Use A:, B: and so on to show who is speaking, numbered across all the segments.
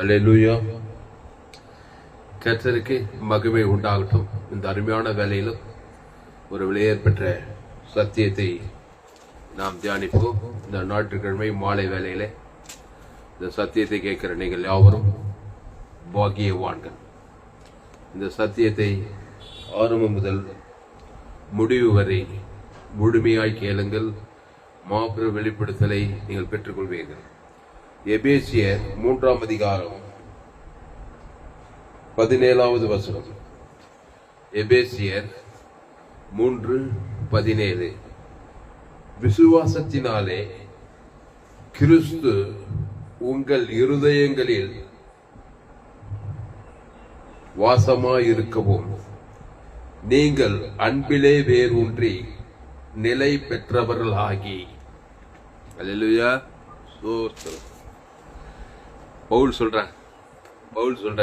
A: அல்லேலூயா. கர்த்தருக்கு மகிமை உண்டாகட்டும். இந்த அருமையான வேலையிலும் ஒரு விலையேற் பெற்ற சத்தியத்தை நாம் தியானிப்போம். இந்த ஞாயிற்றுக்கிழமை மாலை வேலையில இந்த சத்தியத்தை கேட்கிற நீங்கள் யாவரும் பாக்கியவான்கள். இந்த சத்தியத்தை ஆரம்பம் முதல் முடிவு வரை முழுமையாய் கேளுங்கள். மாபெரும் வெளிப்படுத்தலை நீங்கள் பெற்றுக்கொள்வீர்கள். எபேசியர் 3 அதிகாரம் 17வது வசனம். எபேசியர் 3:17. விசுவாசத்தினாலே கிறிஸ்து உங்கள் இருதயங்களில் வாசமாயிருக்கவும் நீங்கள் அன்பிலே வேரூன்றி நிலை பெற்றவர்களாகி. அல்லேலூயா. பவுல் சொல்ற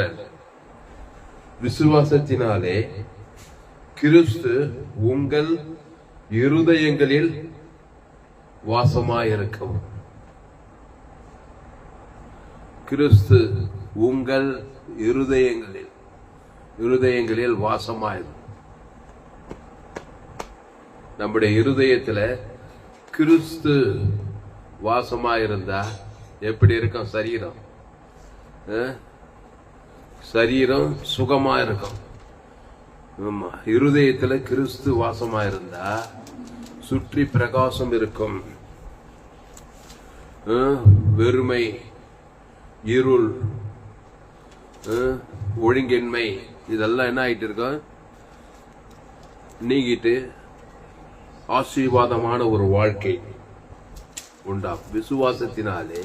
A: விசுவாசத்தினாலே கிறிஸ்து உங்கள் இருதயங்களில் வாசமாயிருக்கவும். கிறிஸ்து உங்கள் இருதயங்களில் வாசமாயிருக்கும். நம்முடைய இருதயத்துல கிறிஸ்து வாசமாயிருந்தா எப்படி இருக்கும்? சரீரம் சுகமா இருக்கும். இருதயத்துல கிறிஸ்து வாசமாயிருந்தா சுற்றி பிரகாசம் இருக்கும். வெறுமை, இருள், ஒழுங்கின்மை இதெல்லாம் என்ன ஆயிட்டு இருக்கும்? நீங்கிட்டு ஆசீர்வாதமான ஒரு வாழ்க்கை உண்டாகும். விசுவாசத்தினாலே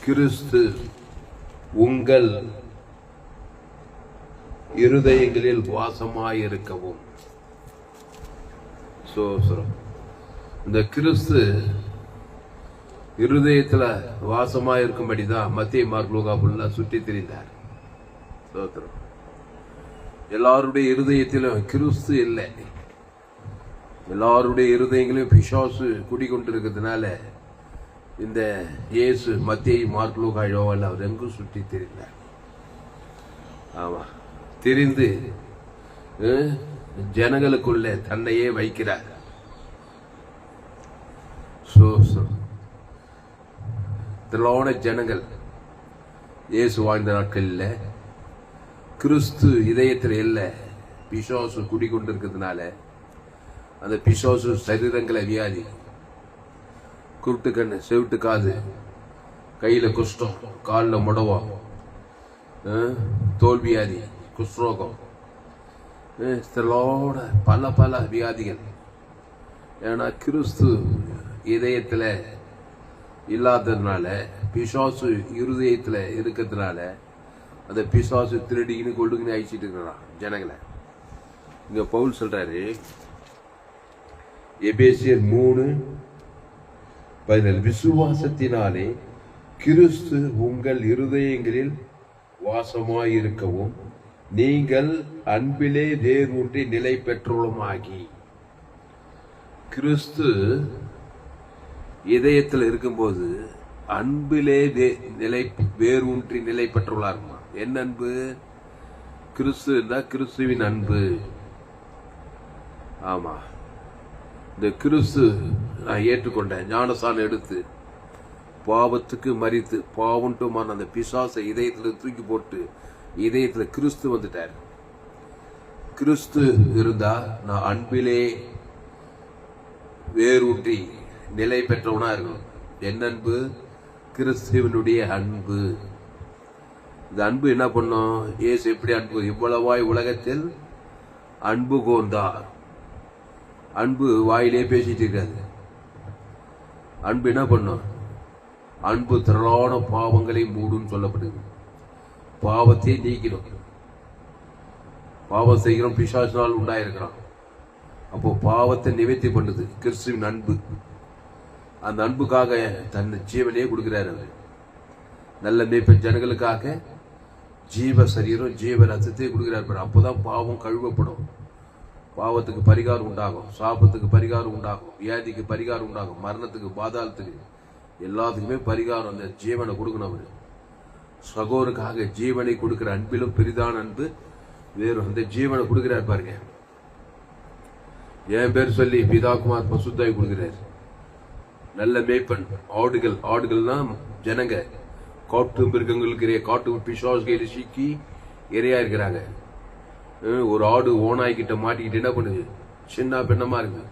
A: கிறிஸ்து உங்கள் இருதயங்களில் வாசமாயிருக்கவும். இந்த கிறிஸ்து இருதயத்துல வாசமாயிருக்கும்படிதான் மத்திய மார்க் லூக்கா ஃபுல்லா சுற்றி திரிந்தார். எல்லாருடைய இருதயத்திலும் கிறிஸ்து இல்லை. எல்லாருடைய இருதயங்களையும் பிசாசு குடிக்கொண்டிருக்கிறதுனால இந்த இயேசு மத்திய மார்க் லூக்கா யோவான் அவர் எங்கும் சுற்றி திரிந்தார். ஆமா, திரிந்து ஜனங்களுக்குள்ள தன்னையே வைக்கிறார். திரளான ஜனங்கள் இயேசு வாழ்ந்த நாட்கள்ல கிறிஸ்து இதயத்தில் இல்ல. பிசாசு குடிக்கொண்டிருக்கிறதுனால அந்த பிசாசு சரீரங்களை வியாதி, குருட்டு கண்ணு, செவிட்டு காது, கையில குஷ்டம், காலில் முடவம், தோல்வியாதி, குஷ்ரோகம், பல வியாதிகள். ஏன்னா கிறிஸ்து இதயத்துல இல்லாததுனால, பிசாசு இருதயத்துல இருக்கிறதுனால அந்த பிசாசு திருடின்னு கொள்ளுங்கன்னு அழிச்சிட்டு இருக்கிறான் ஜனங்களை. இங்க பவுல் சொல்றாரு எபேசியர் 3:17. விசுவாசத்தினாலே கிறிஸ்து உங்கள் இருதயங்களில் வாசமாயிருக்கவும் நீங்கள் அன்பிலே வேரூன்றி நிலை பெற்றோளுமாகி. கிறிஸ்து இதயத்தில் இருக்கும்போது அன்பிலே வேரூன்றி நிலை பெற்றுள்ளார். என்ன அன்பு? கிறிஸ்துவின் அன்பு. ஆமா, இந்த கிறிஸ்து நான் ஏற்றுக்கொண்டேன், ஞானசானம் எடுத்து பாவத்துக்கு மரித்து பாவன்ட்டுமான அந்த பிசாசை இதயத்துல தூக்கி போட்டு இதயத்துல கிறிஸ்து வந்துட்டார். கிறிஸ்து இருந்தா நான் அன்பிலே வேரூன்றி நிலை பெற்றவனா இருக்கணும். என்ன அன்பு? கிறிஸ்துவனுடைய அன்பு. இந்த அன்பு என்ன பண்ணும்? இயேசு எப்படி அன்பு? இவ்வளவாய் உலகத்தில் அன்பு கூர்ந்தார். அன்பு வாயிலே பேசிட்டு இருக்காது. அன்பு என்ன பண்ணும்? அன்பு திரளான பாவங்களை மூடும் சொல்லப்படுது. பாவத்தை நீக்கிடும். பாவம் செய்கிறோம், பிசாசினால் உண்டாயிருக்கிறான். அப்போ பாவத்தை நிவர்த்தி பண்ணுது கிறிஸ்துவின் அன்பு. அந்த அன்புக்காக தன் ஜீவனையே கொடுக்கிறார். நல்ல மேய்ப்பன் ஜனங்களுக்காக ஜீவ சரீரம் ஜீவ ரசத்தை கொடுக்கிறார். அப்போதான் பாவம் கழுவப்படும். பாவத்துக்கு பரிகாரம் உண்டாகும், சாபத்துக்கு பரிகாரம் உண்டாகும், வியாதிக்கு பரிகாரம் உண்டாகும், மரணத்துக்கு பாதாளத்துக்கு எல்லாத்துக்குமே பரிகாரம் அந்த ஜீவனை கொடுக்கணும். அவரு சகோதரருக்காக ஜீவனை கொடுக்கிற அன்பிலும் பெரிதான அன்பு வேறு. அந்த ஜீவனை கொடுக்கிறார் பாருங்க. என் பேர் சொல்லி பிதாகுமார் பசுத்தாய் கொடுக்கிறார். நல்ல மேய்ப்பன். ஆடுகள்னா ஜனங்க, காட்டு மிருகங்களுக்கு காட்டு பிசாசுகளை சிக்கி இரையா இருக்கிறாங்க. ஒரு ஆடு ஓனாய் கிட்ட மாட்டிக்கிட்டு என்ன பண்ணுது? சின்ன பெண்ணமா இருக்கு.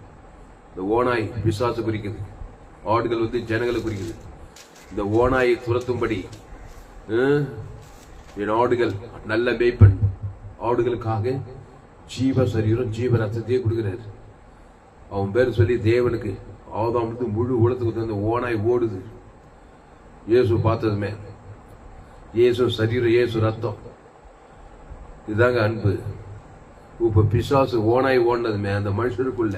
A: இந்த ஓனாய் பிசாசு குறிக்குது, ஆடுகள் ஜனங்களை குறிக்குது. இந்த ஓனாயை துரத்தும்படி என் ஆடுகள் நல்ல மேய்ப்பன் ஆடுகளுக்காக ஜீவ சரீரம் ஜீவ ரத்தத்தையே கொடுக்கிறாரு. அவன் பேர் சொல்லி தேவனுக்கு ஆதாம் முழு உலகத்துக்கு அந்த ஓனாய் ஓடுது. இயேசு பார்த்ததுமே இயேசு சரீரம் இயேசு ரத்தம், இதுதாங்க அன்பு. இப்ப பிசாசு ஓனாய் ஓடினதுமே அந்த மனுஷனுக்குள்ள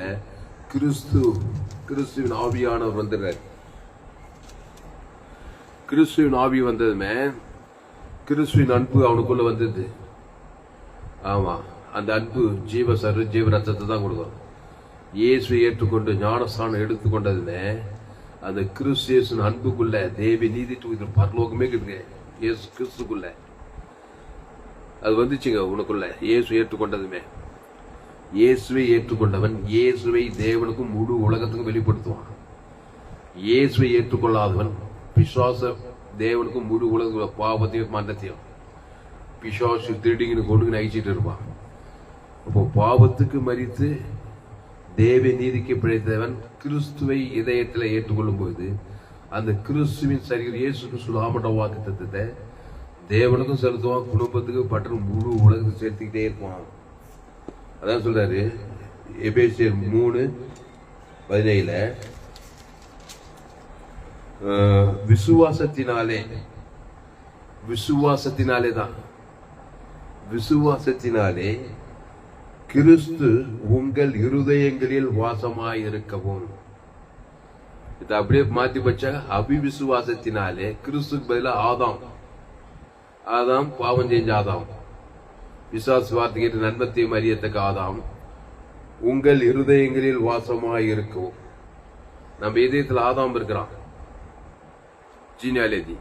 A: கிறிஸ்துவின் ஆவியானவர் வந்துடுறாரு. கிறிஸ்துவின் ஆவி வந்ததுமே கிறிஸ்துவின் அன்பு அவனுக்குள்ள வந்தது. ஆமா, அந்த அன்பு ஜீவ ரத்தத்தை தான் கொடுக்கும். இயேசு ஏற்றுக்கொண்டு ஞானஸ்தானம் எடுத்துக்கொண்டதுமே அந்த கிறிஸ்து அன்புக்குள்ள தேவி நீதி பரலோகமே இருக்கு. இயேசு கிறிஸ்துக்குள்ள அது வந்துச்சுங்க உனக்குள்ள. இயேசு ஏற்றுக்கொண்டதுமே இயேசுவை ஏற்றுக்கொண்டவன் இயேசுவை தேவனுக்கும் முழு உலகத்துக்கும் வெளிப்படுத்துவான். இயேசுவை ஏற்றுக்கொள்ளாதவன் பிசாச தேவனுக்கும் முழு உலக பாவத்தையும் மரணத்தையும் பிசாசு திருடிங்கன்னு கொண்டு நகைச்சிட்டு இருப்பான். அப்போ பாவத்துக்கு மரித்து தேவ நீதிக்கு பிழைத்தவன் கிறிஸ்துவை இதயத்தில் ஏற்றுக்கொள்ளும் போது அந்த கிறிஸ்துவின் சரீரம் இயேசு கிறிஸ்து ஆமட்ட வாக்கு தத்துவத்தை தேவனுக்கும் செலுத்துவான், குடும்பத்துக்கு பற்று முழு உலகத்துக்கு சேர்த்துக்கிட்டே இருப்பான். அதான் சொல்றாரு எபேசியர் 3:17 விசுவாசத்தினாலே கிறிஸ்து உங்கள் இருதயங்களில் வாசமாயிருக்கவும். இதை அப்படியே மாத்தி வச்சா அபிவிசுவாசத்தினாலே கிறிஸ்துக்கு பதிலாக ஆதாம் பாவம் செஞ்ச ஆதாம், விசுவாச வார்த்தைக்கு நன்மத்தையும் அறியத்தக்க ஆதாம் உங்கள் இருதயங்களில் வாசமாயிருக்கவும். நம்ம இதயத்தில் ஆதாம் இருக்கிறான். ஜீனியாலஜி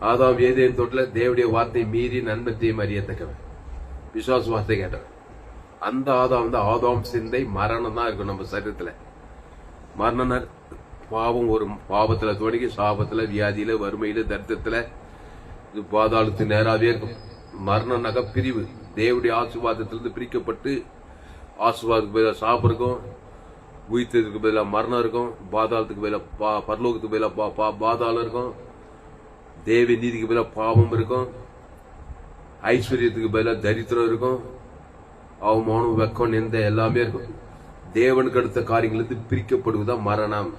A: ஆதாம் ஏதேன் தோட்டல தேவடைய வார்த்தை மீறி நன்மத்தையும் அறியத்தக்கவன், விசுவாச வார்த்தை கேட்டவன். அந்த ஆதாம் சிந்தை மரணம் தான் இருக்கும். நம்ம சரீரத்துல மரணம் பாவம் ஒரு பாவத்துல தொடங்கி சாபத்துல வியாதியில வறுமையில தரித்திரத்துல இது பாதாளத்து நேராவே இருக்கும். மரணம்னாக்க பிரிவு. தேவடைய ஆசீர்வாதத்திலிருந்து பிரிக்கப்பட்டு ஆசீர்வாதத்துக்கு பதிலாக சாபம் இருக்கும், உயிர்த்ததுக்கு பதிலாக மரணம் இருக்கும், பாதாளத்துக்கு பதிலாக பரலோகத்துக்கு பதிலாக பாதாளம் இருக்கும், தேவ நீதிக்கு பதிலாக பாவம் இருக்கும், ஐஸ்வர்யத்துக்கு பதிலாக தரித்திரம் இருக்கும், அவமானம் வெக்கம் நிந்த எல்லாமே இருக்கும். தேவனுக்கு அடுத்த காரியங்களிலிருந்து பிரிக்கப்படுவதுதான் மரணம்.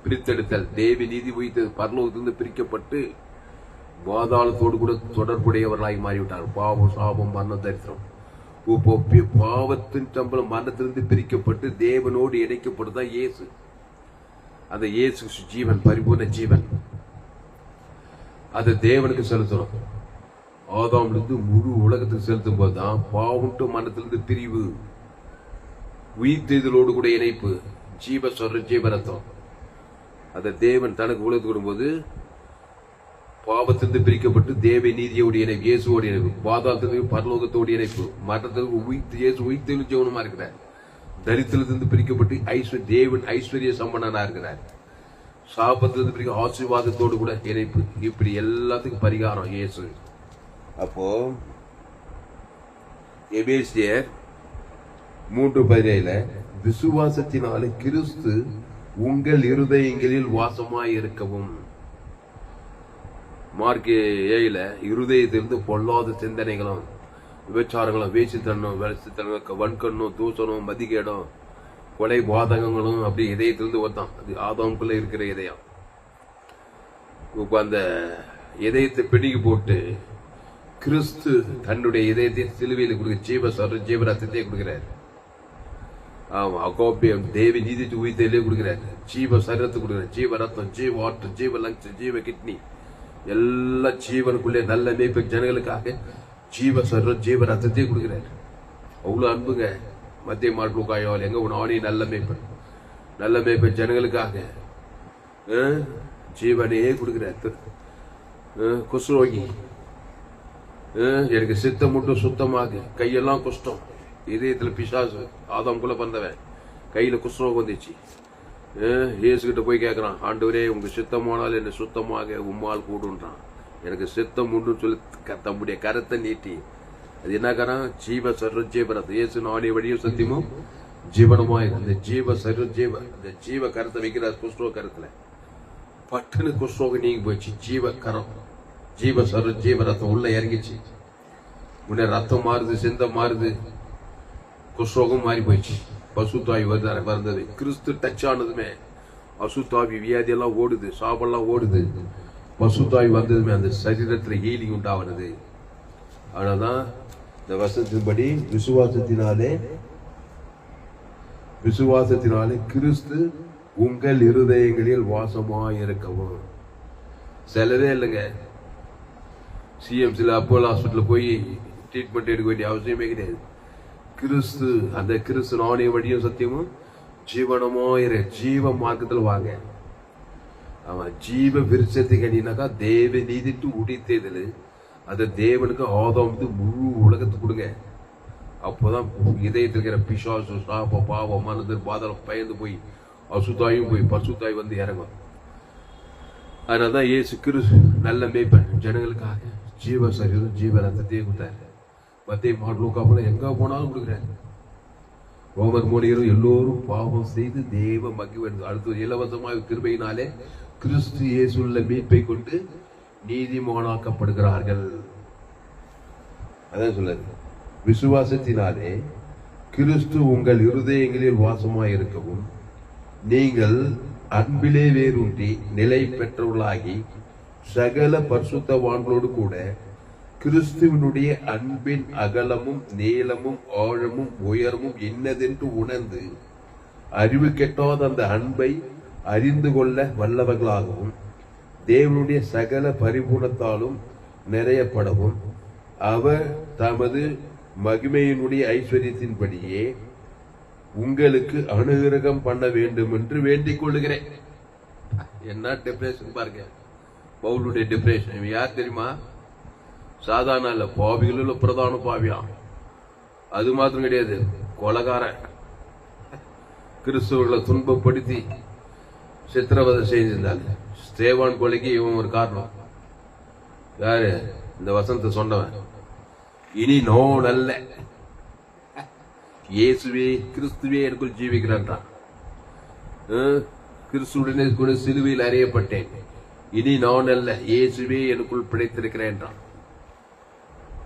A: பிரித்தெடுத்தல். தேவி நீதி உயிர்த்தது பரலோகத்திலிருந்து பிரிக்கப்பட்டு பாதாளத்தோடு கூட தொடர்புடையவர்களாகி மாறிவிட்டார். பாவம் சாபம் மரணம் தரித்திரம். பாவத்தின் சம்பளம் மரணத்திலிருந்து பிரிக்கப்பட்டு தேவனோடு இணைக்கப்படுதான் இயேசு. அந்த இயேசு ஜீவன், பரிபூர்ண ஜீவன். அதை தேவனுக்கு செலுத்தணும். ஆதாமிலிருந்து முழு உலகத்துக்கு செலுத்தும் போதுதான் பாவம்ட்டு மரணத்திலிருந்து பிரிவு, உயிர்த்தெழுதலோடு கூட இணைப்பு, ஜீவரத்தம். அதை தேவன் தனக்கு உலகத்துக்கு வரும்போது பாவத்திலிருந்து பிரிக்கப்பட்டு தேவ நீதியோடு இணைப்பு, இயேசுவோடு இணைப்பு, பாதாளத்திற்கு பரலோகத்தோடு இணைப்பு, மரணத்திற்கு இயேசு உயிர்த்தெழு ஜீவனமா இருக்கிறார். தரித்திரத்திலிருந்து பிரிக்கப்பட்டு தேவன் ஐஸ்வர்ய சம்பந்தனா இருக்கிறார். சாபத்திலிருந்து பிரிக்க ஆசீர்வாதத்தோடு கூட இணைப்பு. இப்படி எல்லாத்துக்கும் பரிகாரம் இயேசு. அப்போ எபேசியர் 3:17 விசுவாசத்தினாலே கிறிஸ்து உங்கள் இருதயங்களில் வாசமாய் இருக்கவும். மார்க் 7 இருதயத்திலிருந்து பொல்லாத சிந்தனைகளும் விபச்சாரங்களும் வேசித்தனம் வன்கண்ணும் தூசணும் மதிகேடும் கொலை பாதகங்களும் அப்படி இதயத்திலிருந்து வந்தான். அது ஆதாமுக்குள்ள இருக்கிற இதயம். இப்ப அந்த இதயத்தை பிடிக்கு போட்டு கிறிஸ்து தன்னுடைய இதயத்தை சிலுவையில் கொடுக்க ஜீவரத்தத்தை கொடுக்கிறார். ஆமா, அகோபியம் தேவி நீதி உயிர்த்தையிலே கொடுக்கிறார். ஜீவ சரீரத்தை கொடுக்கிறார். ஜீவ ரத்தம், ஜீவ ஆற்று, ஜீவ லங்ஸ், ஜீவ கிட்னி எல்லா ஜீவனுக்குள்ளே நல்ல மேய்ப்பு ஜனங்களுக்காக ஜீவ சரீரம் ஜீவ ரத்தத்தையே கொடுக்கிறார். அவ்வளவு அன்புங்க. மத்திய மார்க்குக்காயோ எங்க ஆணி நல்ல மேய்ப்பன் ஜனங்களுக்காக ஜீவனையே கொடுக்கிறார். குஷ்ரோகி, எனக்கு சித்தம் மட்டும் சுத்தமாக, கையெல்லாம் குஷ்டம், இதயத்துல பிசாசு, ஆதாம்குள்ள பிறந்தவன், கையில குஷ்ரோகம் வந்துச்சு. இயேசுகிட்ட போய் கேட்கறான், ஆண்டவரே உங்க சித்தமானால் என்ன சுத்தமாக உம்மால் கூடுன்றான். எனக்கு சித்தம் உண்டு சொல்லி தம்முடைய கரத்தை நீட்டி, அது என்ன கரம்? ஜீவ சர்வ ஜீவரத்து. இயேசு நானே வழியும் சத்தியமும் ஜீவனமாய், அந்த ஜீவ சர்வ ஜீவ, அந்த ஜீவ கரத்தை வைக்கிறார் குஷ்ரோக கரத்துல. பட்டுன்னு குஷ்ரோகம் நீங்கி போச்சு. ஜீவ கரம், ஜீவ சர்வ ஜீவ ரத்தம் உள்ள இறங்கிச்சு. முன்னே ரத்தம் மாறுது, சிந்தம் மாறுது, குஷ்ரோகம் மாறி போயிடுச்சு. பசுத்தாவி வந்தது. கிறிஸ்து டச் ஆனதுமே அசுத்தாவி வியாதி எல்லாம் ஓடுது, சாபெல்லாம் ஓடுது. பசுத்தாவி வந்ததுமே அந்த சரீரத்துல ஹீலிங் உண்டாவது. ஆனாதான் இந்த வசனத்தின்படி விசுவாசத்தினாலே கிறிஸ்து உங்கள் இருதயங்களில் வாசமாயிருக்கவும். சிலரே இல்லைங்க, சிஎம்சில அப்போலோ ஹாஸ்பிட்டல் போய் ட்ரீட்மெண்ட் எடுக்க வேண்டிய அவசியமே கிடையாது. கிறிஸ்து, அந்த கிறிஸ்து நானே வழியும் சத்தியமும் ஜீவனமாயிர ஜீவ மார்க்கத்தில் வாங்க. அவன் ஜீவ விருட்சத்துக்கு அணினாக்கா தேவ நீதிட்டு உடித்தேதல், அந்த தேவனுக்கு ஆதாம் முழு உலகத்துக்கு கொடுங்க. அப்போதான் இதயத்தில் இருக்கிற பிசாசு, சாப, பாவம், மனது, பாதம் பயந்து போய் அசுத்தாயும் போய் பசுத்தாய் வந்து இறங்கும். அதனாலதான் இயேசு கிறிஸ்து நல்ல மேய்ப்பன், ஜனங்களுக்காக ஜீவ சரீரம் ஜீவ ரத்தத்தையே கொடுத்தாரு. மத்திய மாடலூக்காப்புல எங்க போனாலும் கொடுக்குறாரு. ரோமர் 3 எல்லோரும் பாவம் செய்து தேவ மகிழ்வு. அடுத்து இலவசமாக கிருபையினாலே கிறிஸ்து இயேசுள்ள மீட்பை கொண்டு நீதிமானாக்கப்படுகிறார்கள். அதான் சொல்லுது, விசுவாசத்தினாலே கிறிஸ்து உங்கள் இருதயங்களில் வாசமாயிருக்கவும் நீங்கள் அன்பிலே வேரூன்றி நிலை பெற்றவர்களாகி சகல பரிசுத்தவான்களோடு கூட கிறிஸ்துவனுடைய அன்பின் அகலமும் நீளமும் ஆழமும் உயரமும் இன்னதென்று உணர்ந்து அறிவு கெட்டாத அந்த அன்பை அறிந்து கொள்ள வல்லவர்களாகவும் தேவனுடைய சகல பரிபூர்ணத்தாலும் நிறையப்படவும் அவர் தமது மகிமையினுடைய ஐஸ்வர்யத்தின்படியே உங்களுக்கு அனுகிரகம் பண்ண வேண்டும் என்று வேண்டிக் கொள்ளுகிறேன். என்ன டிப்ரெஷன் பாருங்க, பவுலுடைய டிப்ரெஷன். யார் தெரியுமா? சாதாரண இல்ல, பாவிகளும் பிரதான பாவியாம். அது மாத்திரம் கிடையாது, கொலகாரன். கிறிஸ்துவர்களை துன்பப்படுத்தி சித்திரவதை செய்திருந்தாங்க. ஸ்தேவான் கொலைக்கு இவன் ஒரு காரணம். யாரு? இந்த வசனத்தை சொன்னவன். இனி நான் அல்ல, இயேசுவே கிறிஸ்துவே எனக்குள் ஜீவிக்கிறான். கிறிஸ்துடனே கூட சிலுவையில் அறியப்பட்டேன். இனி நான் அல்ல, இயேசுவே எனக்குள் பிழைத்திருக்கிறேன்.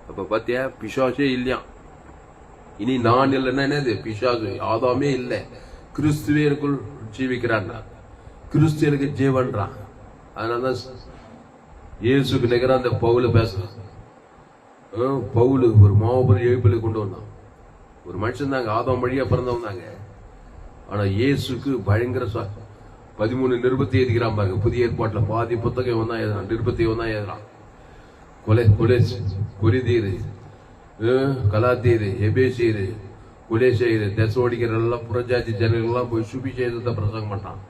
A: அப்ப பாத்தியா, பிசாசே இல்லையா. இனி நான் இல்லைன்னா என்னது? பிசாசு, ஆதாமே இல்ல, கிறிஸ்துவே எனக்குள் ஜீவிக்கிறான். கிறிஸ்து எனக்கு ஜீவன்றான். அதனாலதான் இயேசுக்கு நிகர அந்த பவுல பேசுறான். பவுலு ஒரு மாபெரும் எழுப்பிலை கொண்டு வந்தான். ஒரு மனுஷன் தாங்க, ஆதாம் வழியா பிறந்தவன் தாங்க. ஆனா இயேசுக்கு பயங்கர 13 நிருபத்தை எழுதிக்கிறான் பாருங்க. புதிய ஏற்பாட்டுல பாதி புத்தகம் தான் எழுதுறான், நிருபத்தை தான் எழுதுறான். கொரிதீரு, கலாத்தீரு, எபேசியரு, குலேசேயரு, தெசோடிக்கிற எல்லாம் புறஜாதி ஜனங்கள்லாம் போய் சுவிசேஷத்தை பிரசங்கம் பண்ணான்.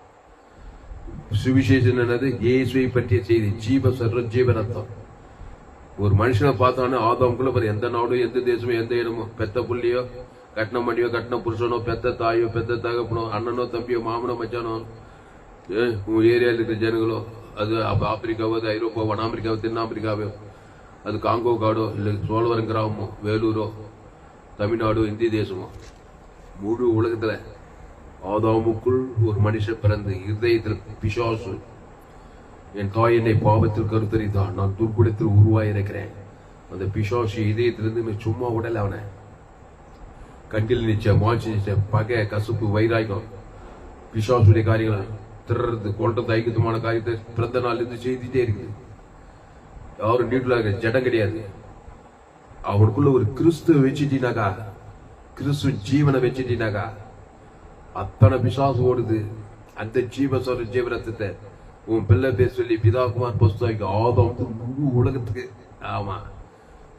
A: சுவிசேஷம் என்னது? இயேசுவை பற்றிய செய்தி, ஜீவ சர்வ ஜீவ ரத்தம். ஒரு மனுஷனை பார்த்தானே ஆதாம்குள்ள பாரு, எந்த நாடும் எந்த தேசமோ எந்த இடமோ, பெத்த புள்ளியோ கட்டின மணியோ கட்டின புருஷனோ பெத்த தாயோ பெத்த தகப்பனோ அண்ணனோ தம்பியோ மாமனோ மச்சானோ உங்க ஏரியாவில் இருக்கிற ஜனங்களோ, அது ஆப்பிரிக்காவோ, அது ஐரோப்பாவோ, வட அமெரிக்காவோ, தென் ஆப்பிரிக்காவோ, அது காங்கோ காடோ, இல்லை சோழவரம் கிராமமோ, வேலூரோ, தமிழ்நாடோ, இந்திய தேசமோ, முழு உலகத்துல ஆதாமுக்குள் ஒரு மனுஷன் பிறந்து இருதயத்தில் பிசாசு, என் தாய் என்னை பாவத்தில் கருத்தறிதான், நான் துர்க்குடத்தில் உருவாயிருக்கிறேன். அந்த பிசாசு இதயத்திலிருந்து சும்மா உடல் அவனை கண்டில் நிச்சய மாட்சி நிச்சய பகை கசுப்பு வைராய்கம் பிசாசுடைய காரியங்கள் திறது கொண்டது ஐக்கியமான காரியத்தை பிறந்த நாள் இருந்து செய்துட்டே இருக்குது. யாரும் நீட்டுல ஜடம் கிடையாது. அவனுக்குள்ள ஒரு கிறிஸ்துவ வச்சுட்டீனாக்கா, கிறிஸ்துவ ஜீவனை வச்சுட்டீனாக்கா அத்தனை பிசாசு ஓடுது. அந்த ஜீவ ஜீவரத்தை உன் பிள்ளை பேர் சொல்லி பிதாகுமார் புஸ்தகம் ஆதாம் முழு உலகத்துக்கு. ஆமா,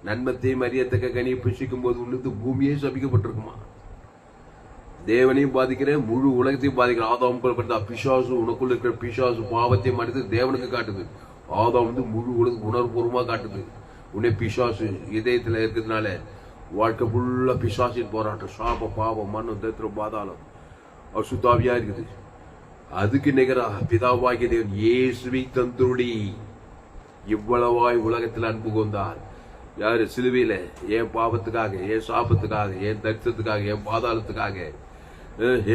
A: நன்மத்தையும் மரியத்தக்க கனியை புஷிக்கும் போது உள்ளது பூமியே சபிக்கப்பட்டிருக்குமா. தேவனையும் பாதிக்கிறேன், முழு உலகத்தையும் பாதிக்கிறேன். ஆதாம் பிசாசு, உனக்குள்ள இருக்கிற பிசாசு பாவத்தை மனித தேவனுக்கு காட்டுது. ஆதாம் முழு உலக உணர்வுபூர்வமா காட்டுது. உன்னை பிசாசு இதயத்துல இருக்கிறதுனால வாழ்க்கை ஃபுல்லா பிசாசின் போராட்டம், சாப பாவம், மண்ணும் தத்திரம் பாதாளம் அசுத்தாவியா இருக்குது. அதுக்கு நிகரா பிதாவாகிய தேவன் இயேசுவை தந்துருடி இவ்வளவாய் உலகத்தில் அன்பு கொண்டார். யாரு? சிலுவையில என் பாவத்துக்காக, என் சாபத்துக்காக, என் தரிசனத்துக்காக, என் பாதாளத்துக்காக,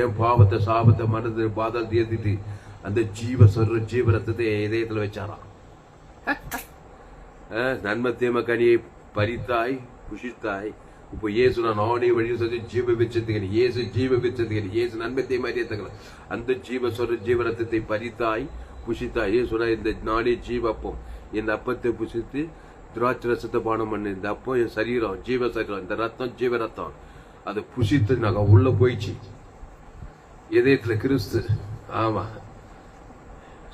A: என் பாவத்தை சாபத்தை மனது பாதாளத்தை ஏத்திட்டு அந்த ஜீவ ரத்தத்தை இதயத்துல வச்சாராம். நன்மை தீமை கனியை பறித்தாய் புஷித்தாய். இப்போ இயேசு நானே வழி சொல்லி ஜீவ விச்சத்துக்கு, இயேசு ஜீவ விச்சத்துக்கு, இயேசு நன்மை தீமை அறியத்தக்கல அந்த ஜீவ ரத்தத்தை பறித்தாய் புஷித்தாய். சொன்ன இந்த நாளே ஜீவப்பம், இந்த அப்பத்தை புசித்து திராட்சை ரசத்தை பானம் பண்ணு. இந்த அப்பம் என் சரீரம், ஜீவ சரீரம், இந்த ரத்தம் ஜீவ ரத்தம். அதை புசித்து நாங்க உள்ள போயிடுச்சு இதயத்துல கிறிஸ்து. ஆமா,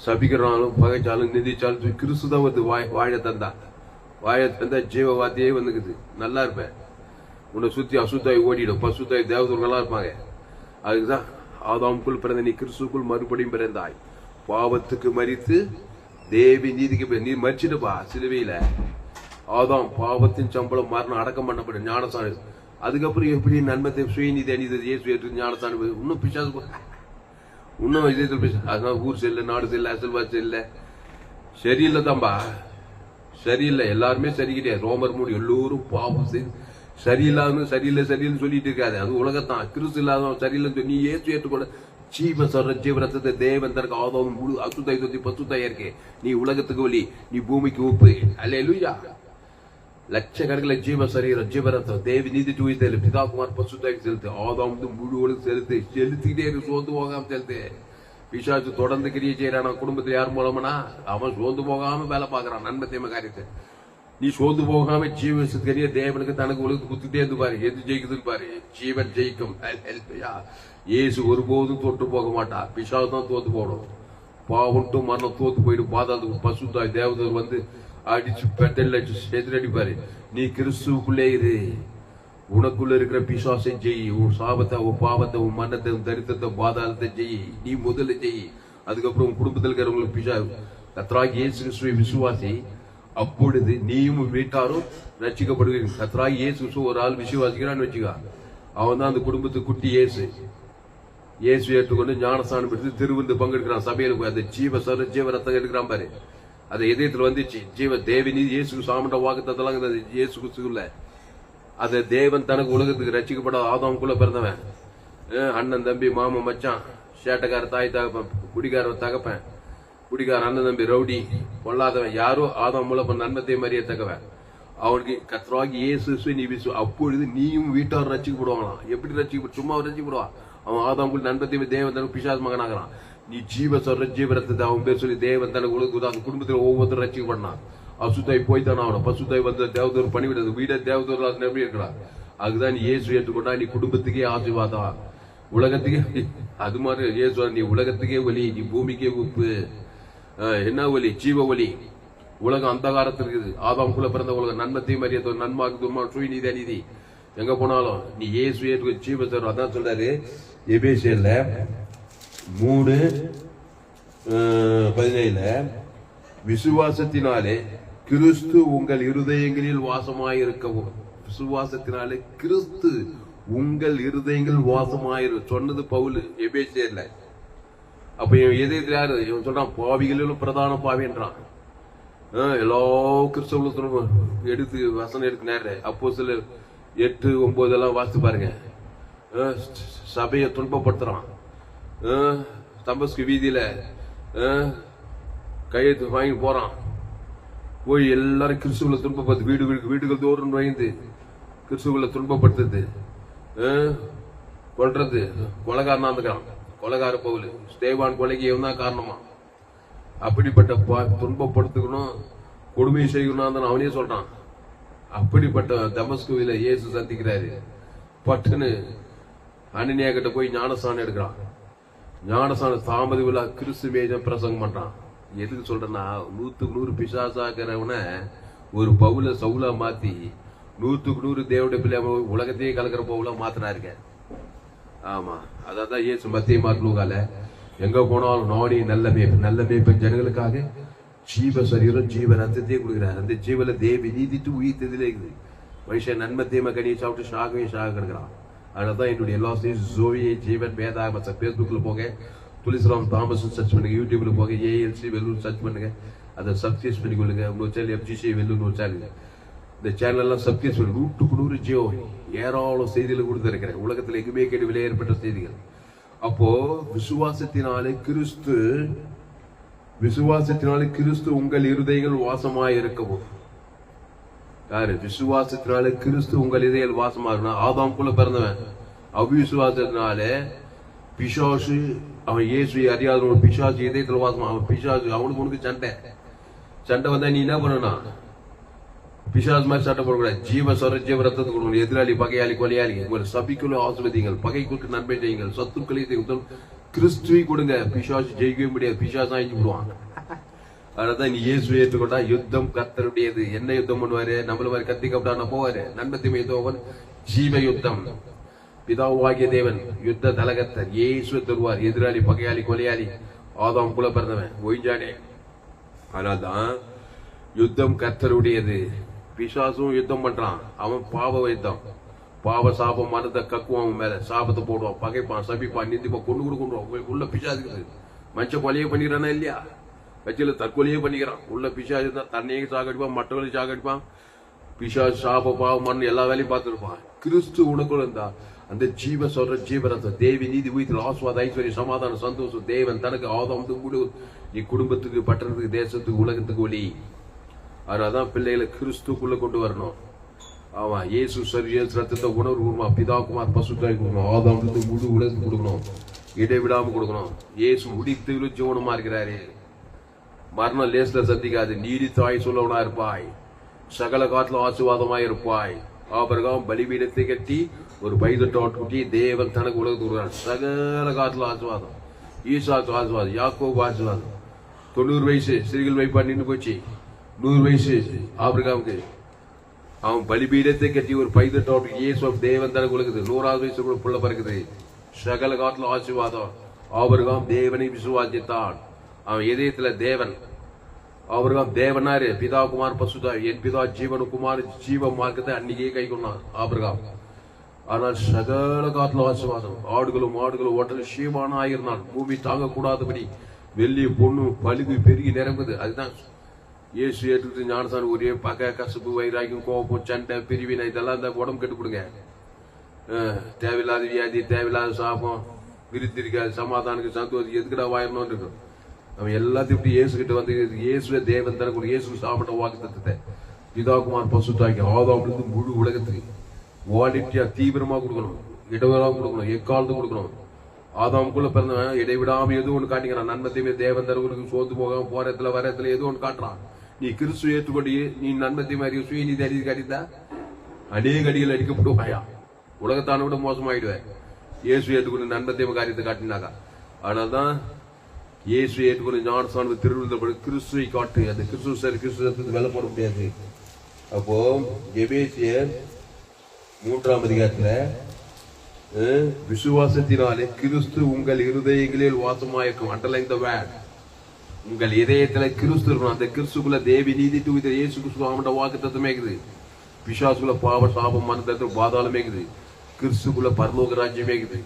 A: சபிக்கிறாலும் பகைச்சாலும் நிதிச்சாலும் கிறிஸ்து தான் வந்து வாழ தந்தா. வாழ தந்தா ஜீவ வார்த்தையே வந்துக்குது. நல்லா இருப்பேன். உன்னை சுத்தி அசுத்தாய் ஓடிடும், பசுத்தாய் தேவதூர்களா இருப்பாங்க. அதுக்குதான் ஆதாமுக்குள் பிறந்த நீ கிறிஸ்துக்குள் மறுபடியும் பிறந்தாய். பாவத்துக்கு மரித்து தேவி நீதிக்கு நீ மறிச்சிடுப்பா. சிலுவையில ஆதாம் பாவத்தின் சம்பளம் மரணம் அடக்கம் பண்ணப்படும் ஞானசானு. அதுக்கப்புறம் எப்படி நன்மத்தை சுயநீதி அணிந்தது இயேசு ஏற்று ஞானசானு. இன்னும் பிசாசு இன்னும் இதயத்தில் பேச. அதனால ஊர் செல்ல, நாடு செல்ல, அசல்வாசி செல்ல சரியில்லை தான்பா, சரியில்லை. எல்லாருமே சரி கிடையாது. ரோமர் மூடி எல்லோரும் பாவம் செய்து சரியில்லாத சரியில்லை சொல்லிட்டு இருக்காது. அது உலகத்தான். கிறிஸ்து இல்லாதவன் சரியில்லைன்னு சொல்லி நீ ஏற்று ஏற்றுக்கொள்ள ஜீவரத்தத்தை தேவன் தனக்கு ஆதாம் முழு அசுத்தாய் தொத்தி பசுத்தாய் இருக்கே. நீ உலகத்துக்கு வழி, நீ பூமிக்கு உப்பு. அல்லேலூயா. லட்சக்கணக்கில் ஜீவ சரீரம் ஜீவரத்தம் தேவி நீதி தூய்த்தல் பிதாகுமார் பசுத்தாய்க்கு செலுத்து. ஆதாம் முழு உலகம் செலுத்திக்கிட்டே இருக்கு. சோர்ந்து போகாம செலுத்து. பிசாசு தொடர்ந்து கிரியை செய்யறான். குடும்பத்தில் யார் மூலமானா அவன் சோர்ந்து போகாம வேலை பார்க்கறான். நன்மை தீமை காரியத்தை நீ சோர்ந்து போகாம ஜீவ தேவனுக்கு தனக்கு உலகத்துக்கு குத்துட்டே இருந்து பாரு. எது ஜெயிக்குதுன்னு பாரு. ஜீவன் ஜெயிக்கும். இயேசு ஒருபோதும் தோற்று போக மாட்டா. பிசாசு தான் தோத்து போடும். பாவட்டும் மரணம் தோத்து போயிடும். பாதாளத்துக்கு பசுத்தாய் தேவதூர் வந்து அடிச்சு பெட்டல் எதிரடிப்பாரு. நீ கிறிஸ்துவுக்குள்ளே இரு. உனக்குள்ள இருக்கிற பிசாசை ஜெய். உன் சாபத்தை, உன் பாவத்தை, உன் மரணத்தை, உன் தரித்திரத்தை, பாதாளத்தை ஜெய். நீ முதல்ல ஜெய். அதுக்கப்புறம் உன் குடும்பத்தில் இருக்கிறவங்களுக்கு பிசாசு கர்த்தராகிய இயேசு கிறிஸ்துவை விசுவாசி. அப்பொழுது நீயும் வீட்டாரும் ரட்சிக்கப்படுவீங்க. கர்த்தராகிய இயேசு கிறிஸ்து ஒரு ஆள் விசுவாசிக்கிறான்னு வச்சுக்கா, அவன் தான் அந்த குடும்பத்துக்கு குட்டி இயேசு. இயேசு ஏற்றுக்கொண்டு ஞானஸ்தானம் எடுத்து திருவிருந்து பங்கெடுக்கிறான். சபையில போய் அந்த ஜீவ ரத்தம் எடுக்கிறான் பாரு. அது இதயத்துல வந்துச்சு. ஜீவ தேவனி இயேசு சாமண்ட வாக்குத்தத்தெல்லாம் இயேசு கிறிஸ்துக்குள்ள. அத தேவன் தனக்கு உலகத்துக்கு ரட்சிக்கப்பட ஆதாமுக்குள்ள பிறந்தவன். அண்ணன் தம்பி மாமன் மச்சான், சேட்டக்கார தாய் தகப்பன், குடிகார தகப்பன், குடிகார அண்ணன் தம்பி ரவுடி பொல்லாதவன் யாரோ ஆதாம் மூலம் நன்மத்தை மறியத்தக்கவன். அவனுக்கு கர்த்தராகிய இயேசு நீ அப்பொழுது நீயும் வீட்டார் ரட்சிக்கப்படுவாங்களாம். எப்படி ரட்சிக்கப்படும்? சும்மா ரட்சிக்கப்படுவான். அவன் ஆதாமுக்குள் நன்மத்தை தேவன் தனக்கு பிசாசு மகனாகிறான். நீ ஜீவரத்தை அவன் பேர் சொல்லி தேவன் தனக்கு உலக அந்த குடும்பத்தில் ஒவ்வொருத்தரும் ரட்சிக்கப்படனான். அசுத்தாய் போய்த்தான அவனை பசுத்தாய் வந்து தேவதூர் பண்ணிவிடுறது. வீட தேவதூர் நம்பி இருக்கிறான். அதுதான் நீ இயேசு ஏற்றுக்கொண்டா நீ குடும்பத்துக்கே ஆசீர்வாதம், உலகத்துக்கே. அது மாதிரி இயேசு நீ உலகத்துக்கே ஒலி, நீ பூமிக்கே உப்பு. என்ன ஒலி? ஜீவ ஒலி. உலகம் அந்தகாரத்தில் இருக்குது. ஆதாமுக்குள்ள பிறந்த உலகம் நன்மத்தையும் அறிய நன்மாக்கு துர்மா சுயநீதி அநீதி எங்க போனாலும் நீ இயேசு ஏற்று ஜீவ தரும். அதான் சொல்றாரு எபேசியர்ல 3:17 விசுவாசத்தினாலே கிறிஸ்து உங்கள் இருதயங்களில் வாசமாயிருக்கவும். விசுவாசத்தினாலே கிறிஸ்து உங்கள் இருதயங்கள் வாசமாயிரு சொன்னது பவுல் எபேசியர்ல. அப்ப எதிர்த்து யாரு? இவன் சொல்றான் பாவிகளிலும் பிரதான பாவின்றான். எல்லா கிறிஸ்தவர்களும் எடுத்து வசனம் எடுத்து நேர அப்போ சில 8-9 வாசித்து பாருங்க. சபையை துன்பப்படுத்துறான். தம்பஸ்கு வீதியில கையெழுத்து வாங்கி போறான். போய் எல்லாரும் கிறிஸ்துவ துன்பப்படுத்து வீடுகள் தோறும் வாய்ந்து கிறிஸ்துவ துன்பப்படுத்துது, கொல்றது. கொலைகாரனா இருந்துக்கிறான். கொலைகார பவுல் ஸ்தேவான் கொலைக்கு இவன் தான் காரணமா. அப்படிப்பட்ட துன்பப்படுத்துக்கணும், கொடுமை செய்யணும் அவனே சொல்றான். அப்படிப்பட்ட தமஸ்குவில இயேசு சந்திக்கிறாரு. பட்டுன்னு அனனியா கிட்ட போய் ஞானஸ்தானம் எடுக்கிறான். ஞானஸ்தான தாமதி விழா கிறிஸ்து மேஜம் பிரசங்கம் பண்றான். எதுக்கு சொல்றேன்னா 100% பிசாசாக்கிறவன ஒரு பவுல சவுலா மாத்தி 100% தேவடைய பிள்ளை உலகத்தையே கலக்கிற பவுலா மாத்தினா இருக்க. ஆமா, அதான் இயேசு மத்திய மார்க்லூகால எங்க போனாலும் நானே நல்ல மேய்ப்பன் ஜனங்களுக்காக ஜீவ சரீரம் ஜீவ ரத்தத்தையே கொடுக்குறாரு. அந்த ஜீவல தேவி நீதிட்டு உயிர்த்ததிலே இருக்குது. மனுஷன் நன்மை தீமை கனியை சாப்பிட்டு ஷாக கிடக்குறான். அதனாலதான் என்னுடைய எல்லா ஜோவியை ஜீவன் வேதாகம பேஸ்புக்ல போங்க, துளிசிராம் தாமஸ் சர்ச் பண்ணுங்க, யூடியூப்ல போங்க, ஏஎல்சி வெல்லூர் சர்ச் பண்ணுங்க, அதை சப்ஸ்கிரைப் பண்ணிக்கொள்ளுங்க. இன்னொரு சேனல் எஃப்ஜிசி வெல்லூர் ஒரு சேனல், இந்த சேனல் எல்லாம் சப்ஸ்கிரைப் பண்ணி 100 ஜியோ ஏராளம் செய்திகளை கொடுத்திருக்கிறேன். உலகத்தில் எங்குமே கேட்டு விலை ஏற்பட்ட செய்திகள். அப்போ விசுவாசத்தினாலே கிறிஸ்து உங்கள் இருதயங்கள் வாசமாய் இருக்கவும். யாரு? விசுவாசத்தினாலே கிறிஸ்து உங்கள் இதயங்கள் வாசமாக. ஆதாம்குள்ள பிறந்தவன் அவிசுவாசத்தினாலே பிசாசு, அவன் இயேசுவை அறியாத பிசாசு இதயத்துல வாசமா. அவன் பிசாசு, அவனுக்கு உனக்கு சண்டை வந்தா நீ என்ன பண்ணனா? பிசாசு மாதிரி சட்டை போடக்கூடாது. ஜீவ ரத்தத்தை கொடுக்கணும். எதிராளி, பகையாளி, கொலையாளி உங்களை சபிக்குள்ள ஆசிர்வதிங்கள், பகைக்கு நன்மை செய்யுங்கள், சத்துக்களை கிறிஸ்துவை கொடுங்க. பிசாசு ஜெயிக்கவே முடியாது, பிசாசு ஆயிச்சு விடுவான். அதனாலதான் நீ இயேசுவை ஏற்றுக்கொண்டா யுத்தம் கர்த்தருடையது. என்ன யுத்தம் பண்ணுவாரு? நம்மள மாதிரி கத்தி கப்படான போவாரு. நன்மத்திமை யுத்தம், ஜீவ யுத்தம். பிதாவாகிய தேவன் யுத்த தலகத்தர் இயேசுவை தருவார். எதிராளி, பகையாளி, கொலையாளி ஆதாம் குல பிறந்தவன் ஒய்ஞ்சானே. அதனால்தான் யுத்தம் கர்த்தருடையது. பிசாசும் யுத்தம் பண்றான். அவன் பாவ யுத்தம், பாவ சாபம் மனத்தை கக்குவான், அவன் மேல சாபத்தை போடுவான், பகைப்பான், சபிப்பான், நிந்திப்பான், கொண்டு உள்ள பிசாசுக்கு. மனுஷன் கொலையே பண்ணிக்கிறானா இல்லையா? கட்சியில தற்கொலையே பண்ணிக்கிறான். உள்ள பிசாசு தான். தன்னையும் சாகடிப்பான், மற்றவர்களையும் சாகடிப்பான். பிசாசு சாப பாவம் மண் எல்லா வேலையும் பார்த்துருப்பான். கிறிஸ்து உனக்குள்ள இருந்தா அந்த ஜீவரத்தம் தேவி நீதி உயிர் ஆஸ்வாத ஐஸ்வர்யம் சமாதானம் சந்தோஷம் தேவன் தனக்கு ஆதாம் கூட நீ குடும்பத்துக்கு, பட்டணத்துக்கு, தேசத்துக்கு, உலகத்துக்கு ஒளி. அதனாலதான் பிள்ளைகளை கிறிஸ்துக்குள்ள கொண்டு வரணும். ஆமா, இயேசு ரத்தத்தை உணர்வு கொடுக்கணும். பிதாகுமார் பசுத்தாய் கொடுக்கணும். ஆதாம் முழு உலகத்துக்கு கொடுக்கணும், இடைவிடாம கொடுக்கணும். இயேசு முடித்து ஜீவனமா இருக்கிறாரு. மரணம் லேஸ்ல சந்திக்காது. நீடித்தாய் சொல்லவனா இருப்பாய், சகல காட்டிலும் ஆசீர்வாதமாய் இருப்பாய். ஆபிரகாம் பலிபீடத்தை கட்டி ஒரு பைதட்டோட்டி தேவன் தனக்கு உலகத்துக்கு கொடுக்கிறார். சகல காட்டிலும் ஆசீர்வாதம். ஈசாக்கு ஆசீர்வாதம், யாக்கோபு ஆசீர்வாதம். 90 வயசு சிறுகள் வைப்பா நின்று போச்சு. 100 வயசு ஆபிரகாமுக்கு. அவன் பலிபீடத்தை கட்டி ஒரு பைதட்டோட்டி இயேசு தேவன் தனக்கு உலகுது. 100வது வயசு கூட புள்ள பறக்குது. சகல காட்டிலும் ஆசீர்வாதம். ஆபிரகாம் தேவனை விசுவாசித்தான். அவன் இதயத்துல தேவன். ஆபிரகாம் தேவனாரு. பிதா குமார் பசுதா. என் பிதா ஜீவனு குமார் ஜீவ மார்க்கத்தை அன்னைக்கே கை கொண்டான் ஆபிரகாம். ஆனால் சகல காட்டிலும் ஆசீர்வாதம். ஆடுகளும் ஓட்டலும் சீமான ஆயிருந்தான். பூமி தாங்கக்கூடாதபடி வெள்ளி பொண்ணு பழுகு பெருகி நிரம்புது. அதுதான் இயேசு ஏற்றுக்கிட்டு ஞானசான். ஒரே பகை, கசப்பு, வைராக்கியம், கோபம், சண்டை, பிரிவினை இதெல்லாம் இந்த உடம்பு கெட்டு கொடுங்க. தேவையில்லாத வியாதி, தேவையில்லாத சாபம், விருத்திருக்காது, சமாதானுக்கு, சந்தோஷம் எதுக்குடா வாயணும்னு இருக்கும். அவன் எல்லாத்தையும் இப்படி இயேசு கிட்ட வந்து இயேசுவே தேவன் தனக்கு இயேசு சாப்பிட்ட வாக்கு தத்துவத்தை பிதாகுமார் பசுத்தாக்கி ஆதாம் முழு உலகத்துக்கு குவாலிட்டியா தீவிரமா கொடுக்கணும், இடைவிடாம கொடுக்கணும், எக்காலத்து கொடுக்கணும். ஆதாமுக்குள்ள பிறந்தவன் இடைவிடாம எதுவும் ஒன்று காட்டிக்கிறான். நன்மத்தையுமே தேவன் தனக்கு சோத்து போக போறதுல வரத்துல எதுவும் ஒன்று காட்டுறான். நீ கிறிஸ்து ஏற்றுக்கொண்டு நீ நன்மத்தையும் அறிய சுய நீதி அடி காட்டித்தா அநேக அடிகள் அடிக்கப்படுவாயா, உலகத்தான விட மோசமாயிடுவேன். இயேசு ஏற்றுக்கொண்டு நன்மத்தையும் காரியத்தை காட்டினாக்கா. அதனால்தான் இயேசு ஏற்றுக்கொண்டு ஞானசான திருவிழா கிறிஸ்துவை காட்டு. அந்த கிறிஸ்து வெலை போட முடியாது. அப்போ எபேசியர் 3ஆம் அதிகாரத்துல விசுவாசத்தினாலே கிறிஸ்து உங்கள் இருதயங்களில் வாசமாயிருக்கும். Underline the word. உங்கள் இதயத்துல கிறிஸ்து இருக்கணும். அந்த கிறிஸ்துக்குள்ள தேவி நீதி தூவித இயேசு கிறிஸ்து அவனோட வாக்கு தத்துவமே இருக்குது. பிசாசுக்குள்ள பாவ சாபம் மனதத்துவ பாதாளமே இருக்குது. கிறிஸ்துக்குள்ள பரலோக ராஜ்யமே இருக்குது.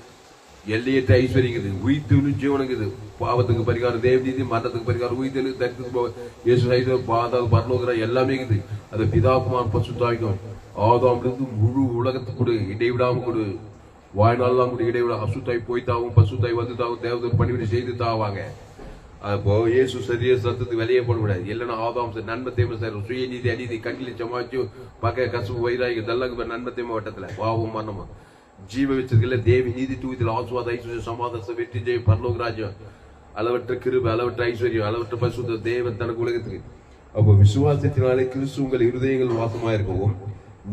A: எல்லையற்ற ஐஸ்வர்யங்குது. உயிர்த்து ஜீவனுக்குது. பாவத்துக்கு பரிகாரம் தேவ நீதி, மரணத்துக்கு பரிகாரம் உயிர்த்து தரித்து பாதாள பரலோக எல்லாமே இருக்குது. அது பிதாகுமார் பசுத்தாய்க்கும் ஆதாம் முழு உலகத்துக்கு கொடு, இடைவிடாம கொடு. வாழ்நாள்லாம் கூட இடைவிட அசுத்தாய் போய்த்தாவும் பசுத்தாய் வந்து தாவும் தேவதூர் பணிவிடை செய்து தாவாங்க. அப்போ இயேசு சரிய சத்தத்துக்கு வெளியே போட முடியாது. இல்லைன்னா ஆதாம் நன்மத்தையும் சுய நீதி அநீதி கண்ணில் சமாச்சு பக்க கசு வைராகி இதெல்லாம் நன்மத்தையும் வட்டத்துல பாவம் மரணமா ஜீவ வச்சிருக்கல தேவி நீதி தூயத்தில் ஆசுவாத ஐஸ்வர்யம் சமாதான வெற்றி ஜெய் பரலோக ராஜ்யம் அளவற்ற கிருபை அளவற்ற ஐஸ்வர்யம் அளவற்ற பசுத்த தேவன் தனக்கு உலகத்துக்கு. அப்போ விசுவாசத்தினாலே கிறிஸ்து உங்கள் இருதயங்கள் வாசமாயிருக்கவும்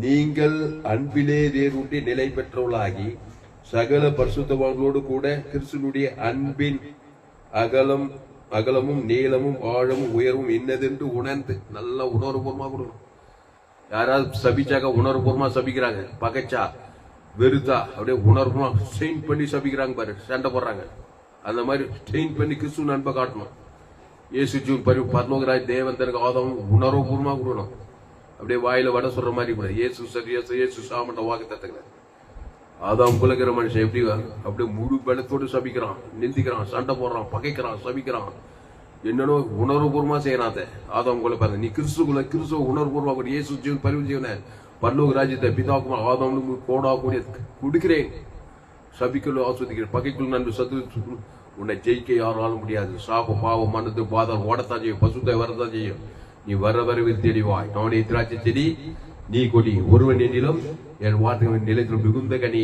A: நீங்கள் அன்பிலே வேரூன்றி நிலை பெற்றவர்களாகி சகல பரிசுத்தவான்களோடு கூட கிறிஸ்துனுடைய அன்பின் அகலமும் நீளமும் ஆழமும் உயர்வும் இன்னதென்று உணர்ந்து நல்லா உணர்வுபூர்வமா கொடுக்கணும். யாராவது சபிச்சாக்க உணர்வுபூர்வமா சபிக்கிறாங்க, பகைச்சா வெறுத்தா அப்படியே உணர்வுமா ஸ்ட்ரெயின் பண்ணி சபிக்கிறாங்க பாரு, சண்டை போடுறாங்க. அந்த மாதிரி ஸ்ட்ரெயின் பண்ணி கிறிஸ்துவ அன்பை காட்டணும். இயேசு ஜீவன் பரலோகராஜ் தேவன் தனக்கு ஆதாம் உணர்வுபூர்வமா கொடுக்கணும். அப்படியே வாயில வட சொல்ற மாதிரி கூட இயேசு சரி இயேசு சாமண்ட வாக்கு தத்துக்கிற ஆதாம் குலக்கிற மனுஷன் எப்படி அப்படியே முழு பலத்தோடு சபிக்கிறான், நிந்திக்கிறான், சண்டை போடுறான், பகைக்கிறான், சபிக்கிறான். என்னன்னு உணர்வுபூர்வமா செய்யறான். ஆதாம் குல பாருங்க, நீ கிறிஸ்துவ உணர்வுபூர்வமா கூட இயேசு ஜீவன் பரிவு ஜீவனை பரலோக ராஜ்யத்தை பிதாக்குமா ஆதாம் கோடா கூடிய கொடுக்கிறேன், சபிக்குள்ள ஆஸ்வதிக்கிறேன், பகைக்குள் நன்மை சத்து உன்னை ஜெயிக்க யாராலும் முடியாது. சாப பாவம் மனது பாதம் ஓடத்தான் செய்யும், பசுத்தை வரத்தான் செய்யும். நீ வரவில் தெளிவாய், அவனுடைய திராட்சை செடி நீ கொடி, ஒருவன் என்னிலும் என் வார்த்தைகளின் நிலையத்தில் மிகுந்த கனி.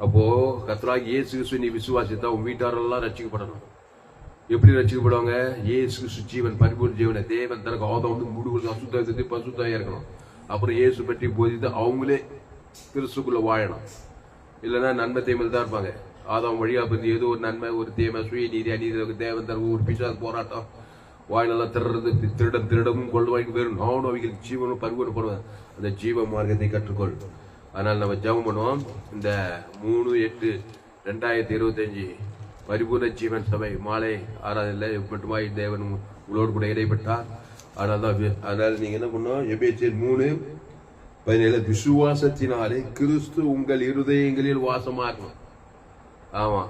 A: அப்போ கர்த்தராகிய இயேசு கிறிஸ்து நீ விசுவாசித்தா உன் வீட்டாரெல்லாம் ரட்சிக்கப்படணும். எப்படி ரட்சிக்கப்படுவாங்க? இயேசு கிறிஸ்து ஜீவன் பரிபூர்ண ஜீவனை தேவன் தனக்கு ஆதாம் முழுவதும் அசுத்தத்தை பசுத்தாயா இருக்கணும். அப்புறம் இயேசு பற்றி போதித்து அவங்களே கிறிஸ்துக்குள்ள வாழணும். இல்லைன்னா நன்மை தீமையில் தான் இருப்பாங்க. ஆதாம் வழியா பத்தி ஏதோ ஒரு நன்மை ஒரு தீமை சுய நீதி அநீதி தேவன் தனக்கு ஒரு பிசாசு போராட்டம், வாயிலெல்லாம் திருடமும் கொள்வாய்க்கு வேறும் நானும் அவைகளுக்கு ஜீவனும் பரிபூர்ணப்படுவேன். அந்த ஜீவ மார்க்கத்தை கற்றுக்கொள். அதனால் நம்ம ஜெபம் பண்ணுவோம். இந்த 3/8/2025 பரிபூர்ண ஜீவன் சபை மாலை ஆராதனையில் மட்டுமாய் தேவன் உங்களோடு கூட இடைப்பட்டார். அதனால நீங்க என்ன பண்ணோம்? எபேசியர் 3:17 விசுவாசத்தினாலே கிறிஸ்து உங்கள் இருதயங்களில் வாசமா இருக்கணும். ஆமா,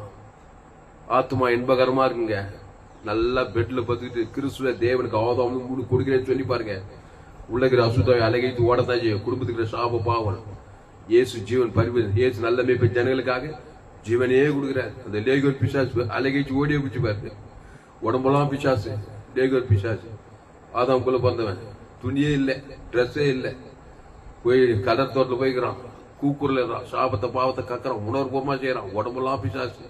A: ஆத்மா இன்பகரமா இருக்குங்க. நல்லா பெட்ல பத்துக்கிட்டு கிறிஸ்துவ தேவனுக்கு ஆதாம் கொடுக்கிறேன்னு சொல்லி பாருங்க. உள்ளகிற அசுத்தாவை அழகைத்து ஓடத்தான் செய்யும். குடும்பத்துக்கு சாப பாவம் இயேசு ஜீவன் பரிவு இயேசு நல்ல மேய்ப்பு ஜனங்களுக்காக ஜீவனே கொடுக்குறாரு. அந்த லேகோர் பிசாசு அழகைச்சு ஓடியே பிடிச்சு பாரு. உடம்பெல்லாம் பிசாசு, லேகோர் பிசாசு. ஆதாம் குள்ள பிறந்தவன், துணியே இல்லை, ட்ரெஸ்ஸே இல்லை, போய் கடற் தோட்டத்தில் போய்க்கிறான், கூக்குரல சாபத்தை பாவத்தை கக்குறான், உணர்வுபூர்வமா செய்யறான், உடம்பெல்லாம் பிசாசு.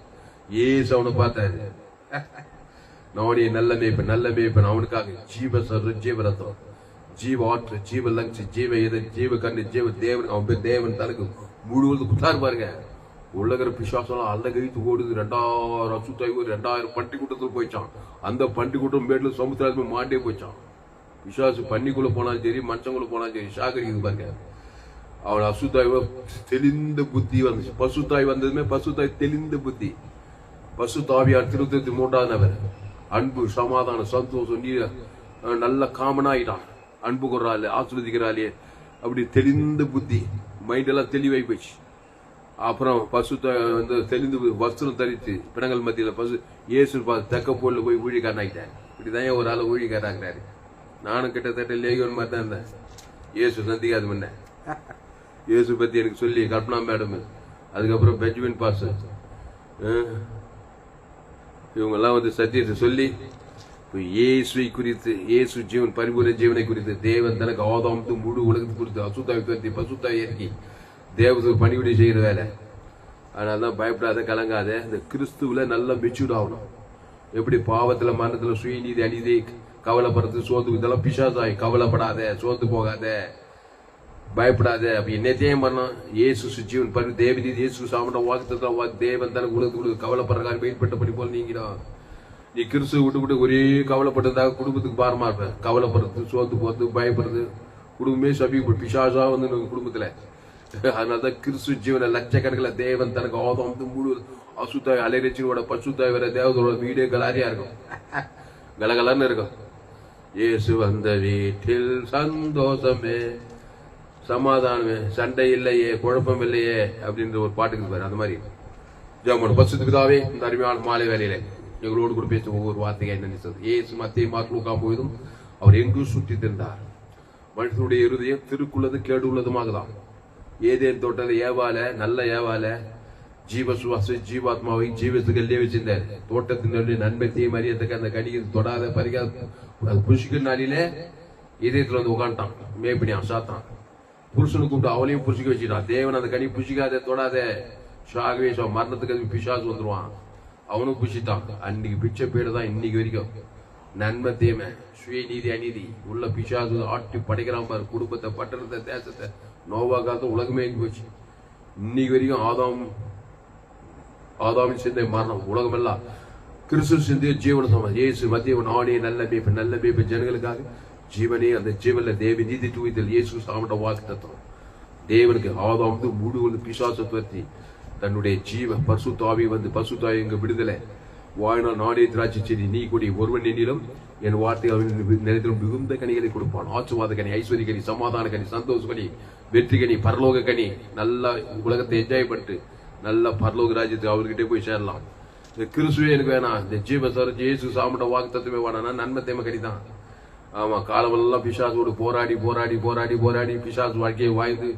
A: ஏசு அவனை பார்த்தாரு. நானே நல்ல மேய்ப்பன் அவனுக்காக ஜீவ ரத்தம், ஜீவ ஆற்று, ஜீவ லங்ஸ், ஜீவ இதன், ஜீவ கண்ணு, ஜீவ தேவன். அவன் பேர் தேவன் தனக்கு முழுவதும் குத்தாரு பாருங்க. உள்ளகிற பிசாசெல்லாம் அல்ல கழித்து ஓடுது. 2000 அசுத்தாய் 2000 பண்டி கூட்டத்தில் போயிச்சான். அந்த பண்டி கூட்டம் பேர்ல சமுத்திரத்துல மாண்டே போயிச்சான். பிசாசு பண்ணிக்குள்ள போனாலும் சரி, மனுஷங்குள்ள போனாலும் சரி, சாகரிக்குது பாருங்க. அவன் அசுத்தாய் தெளிந்த புத்தி வந்துச்சு. பசுத்தாய் வந்ததுமே பசுத்தாய் தெளிந்த புத்தி. பசுத்தாவியார் 23ஆவது நபர். அன்பு, சமாதானம், சந்தோஷம், நீ நல்ல காமனாயிட்டான். அன்பு கொறாள், ஆசிர்வதிக்கிறாளே, அப்படி தெளிந்த புத்தி, மைண்ட் எல்லாம் தெளிவாய் போயிடுச்சு. அப்புறம் பசுத்தாய் தெளிந்து வஸ்திரம் தரித்து பிணங்கள் மத்தியில் பசு இயேசு தெக்க போல போய் ஊழிக்காரன் ஆகிட்டேன். இப்படிதான் ஒரு ஆள் ஊழிக்காராங்கிறாரு. நானும் கிட்டத்தட்ட லேகோன் மாதிரி தான் இருந்தேன். இயேசு சந்திக்காது முன்ன இயேசு பத்தி எனக்கு சொல்லி கல்பனா மேடம், அதுக்கப்புறம் பெஞ்சமின் பாஸ், இவங்கெல்லாம் சத்தியத்தை சொல்லி இயேசுவை குறித்து, இயேசு ஜீவன் பரிபூர்ண ஜீவனை குறித்து தேவன் தனக்கு ஆதாம் முழு உலகத்துக்கு கொடுத்து அசுத்தாவை துரத்தி பசுத்தாவை இறக்கி தேவத்துக்கு பணிவிடை செய்யற வேலை. அதனாலதான் பயப்படாத, கலங்காத. இந்த கிறிஸ்துவில நல்லா மெச்சூர்ட் ஆகணும். எப்படி பாவத்துல மரணத்துல சுயநீதி அநீதி கவலைப்படுறது சோத்து இதெல்லாம் பிசாசாய். கவலைப்படாத, சோத்து போகாத, பயப்படாத. அப்ப என்னத்தையும் பண்ணலாம்? இயேசு ஜீவன் பரி தேவதி இயேசு சாமண்ட வாக்கு தேவன் தனக்கு உலகத்துக்கு கவலைப்படுற வெயிட் பண்ண பண்ணி போல நீங்கிடும். நீ கிறிஸ்து விட்டு ஒரே கவலைப்பட்டதாக குடும்பத்துக்கு பாரமா இருப்ப. கவலைப்படுறது, சோத்து போறது, பயப்படுறது, குடும்பமே சபி பிசாசா குடும்பத்துல. அதனாலதான் கிறிஸ்து ஜீவன லட்சக்கணக்கில் தேவன் தனக்கு ஆதாம் முழு அசுத்தாய் அலைரட்சியோட பசுத்தாய் வர தேவதோட வீடே கலாரியா இருக்கும், கலகலன்னு இருக்கும். இயேசு வந்த வீட்டில் சந்தோஷமே, சமாதானமே, சண்டை இல்லையே, குழப்பம் இல்லையே அப்படின்ற ஒரு பாட்டுக்கு பாரு. அந்த மாதிரி ஜெபம். பசுத்த பிதாவே, இந்த அருமையான மாலை வேலையில எங்களோடு கூட பேச ஒவ்வொரு வார்த்தையை நினைச்சது. இயேசு மத்திய மார்க் போயதும் அவர் எங்கும் சுற்றி திரிந்தார். மனுஷனுடைய இருதயம் திருக்குள்ளது கேடு உள்ளதுமாக தான். ஏதேன் தோட்டத்தில் ஏவால, நல்ல ஏவால ஜீவ சுவாச ஜீவாத்மாவை ஜீவத்துக்கல்லே வச்சிருந்தார். தோட்டத்தினுடைய நன்மை தீமை அறியத்துக்கு அந்த கனிக்கு தொடாத பறிக்காத புருஷிக்கிற நாளிலே இதயத்துல உட்காந்துட்டான். மேய்ப்பனியான் சாத்தான். புருஷனை கூப்பிட்டு அவளையும் புருஷிக்க வச்சுட்டான். தேவன் அந்த கனி புஷிக்காத, தொடாத, ஷாகவே மரணத்துக்கு அது பிசாசு வந்துருவான். அவனும் புஷிட்டான். அன்னைக்கு பிச்சை பேடு தான் இன்னைக்கு வரைக்கும். நன்மை தீமை சுய நீதி அநீதி உள்ள பிசாசு ஆட்டி படைக்கிறான் பாரு. குடும்பத்தை, பட்டணத்தை, தேசத்தை, நோவா காலத்தை உலகமே போச்சு. இன்னைக்கு வரைக்கும் ஆதாமின் சிந்தை மரணம். உலகம் எல்லாம் கிறிஸ்து சிந்தைய ஜீவன சமாதி. இயேசு மத்திய நானே நல்ல மேய்ப்பு ஜனங்களுக்காக ஜீவனே. அந்த ஜீவன்ல தேவி நீதி தூய்தல் இயேசு சாமண்ட வாக்கு தத்துவம். தேவனுக்கு ஆதாம் முழு பிசாசை துரத்தி தன்னுடைய ஜீவ பரிசுத்தாவி வந்து பரிசுத்தாவி எங்க விடுதலை வாழ்நாள் நாடே திராட்சை செடி நீ கொடி ஒருவன் என்னிலும் என் வார்த்தை அவன் நிலைத்திலும் மிகுந்த கனிகளை கொடுப்பான். ஆசுவாத கனி, ஐஸ்வர்ய கனி, சமாதான கனி, சந்தோஷ கனி, வெற்றி கனி, பரலோக கனி. நல்லா உலகத்தை என்ஜாய் பண்ணிட்டு நல்ல பரலோக ராஜ்யத்துக்கு அவர்கிட்டே போய் சேரலாம். இந்த கிறிஸ்துவே எனக்கு வேணாம், இந்த ஜீவசர ஜேசு சாமண்ட வாக்கு தத்துவமே வேணாம்னா நன்மை தேமை கனிதான். ஆமா, காலமெல்லாம் பிசாசோடு போராடி போராடி போராடி போராடி பிசாசு வாழ்க்கையை வாய்ந்து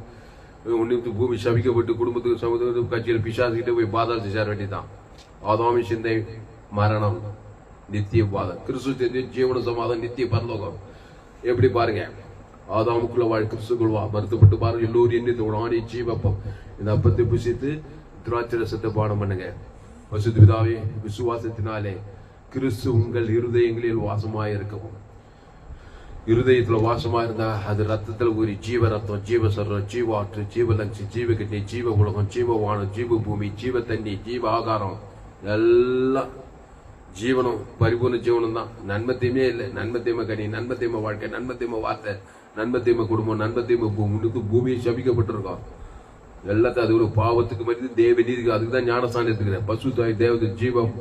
A: உன்னித்து பூமி சபிக்கப்பட்டு குடும்பத்துக்கு சமுதாயத்துக்கு கட்சியில் பிசாசு கிட்ட போய் பாதாளத்தை சேர வேண்டியதான். ஆதாமி சிந்தை மரணம், நித்திய பாதம். கிறிஸ்து ஜீவன சமாதம், நித்திய பரலோகம். எப்படி பாருங்க, ஆதாமுக்குள்ள வாழ் கிறிஸ்துக்குள் வா, மறுத்துப்பட்டு பாருங்க. எல்லோரும் எண்ணி ஆணி ஜீவப்பம் இந்த அப்பத்தை புசித்து திராட்சை ரசத்தை பானம் பண்ணுங்க. பசுத்த பிதாவே, விசுவாசத்தினாலே கிறிஸ்து உங்கள் இருதயங்களில் வாசமாய் இருக்கவும். இருதயத்துல வாசமா இருந்தா அது ரத்தத்துல ஊறி ஜீவ ரத்தம், ஜீவ சர்வம், ஜீவாற்று, ஜீவ லட்சி, ஜீவ கிட்னி, ஜீவ உலகம், ஜீவ வானம், ஜீவ பூமி, ஜீவ தண்ணி, ஜீவ ஆகாரம் எல்லாம் ஜீவனம், பரிபூர்ண ஜீவனம் தான். நன்மத்தையுமே இல்லை. நன்மத்தையுமே கனி, நன்மத்தையுமே வாழ்க்கை, நன்மத்தையுமே வார்த்தை, நன்மத்தையுமே குடும்பம், நன்மத்தையுமே முன்னுக்கு பூமியை சபிக்கப்பட்டிருக்கோம். எல்லாத்தையும் அது ஒரு பாவத்துக்கு மனித தேவ நீதிக்கு அதுக்குதான் ஞானஸ்தானம் எடுத்துக்கிறேன். பசு தாய் தேவத ஜீவம்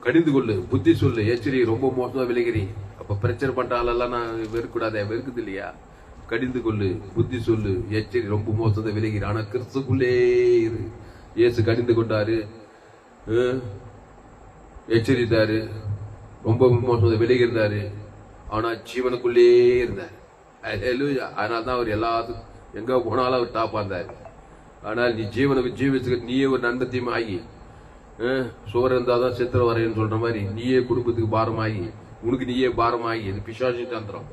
A: கடிந்து கொள்ளு, புத்தி சொல்லு, எச்சரி, ரொம்ப மோசமா விளைகிறி. அப்ப பிரச்சனை பண்றாலெல்லாம் நான் வெறுக்கூடாதே, வெறுக்குது இல்லையா? கடிந்து கொள்ளு, புத்தி சொல்லு, எச்சரி, ரொம்ப மோசத்தை விளைகிறி. ஆனா கிறிஸ்துக்குள்ளே இரு. இயேசு கடிந்து கொண்டாரு, எச்சரித்தாரு, ரொம்ப மோசத்தை விளைகிறாரு. ஆனா ஜீவனுக்குள்ளே இருந்தார். அதனால்தான் அவர் எல்லாத்துக்கும் எங்க போனாலும் அவர் டாப்பா இருந்தார். ஆனால் நீ ஜீவனுக்கு ஜீவிச்சுக்க நீயே ஒரு நன்மத்தையும் ஆகி சோறு இருந்தாதான் சித்திர வரைன்னு சொல்ற மாதிரி நீயே குடும்பத்துக்கு பாரமாகி உனக்கு நீயே பாரமாகி இது பிசாசு தந்திரம்.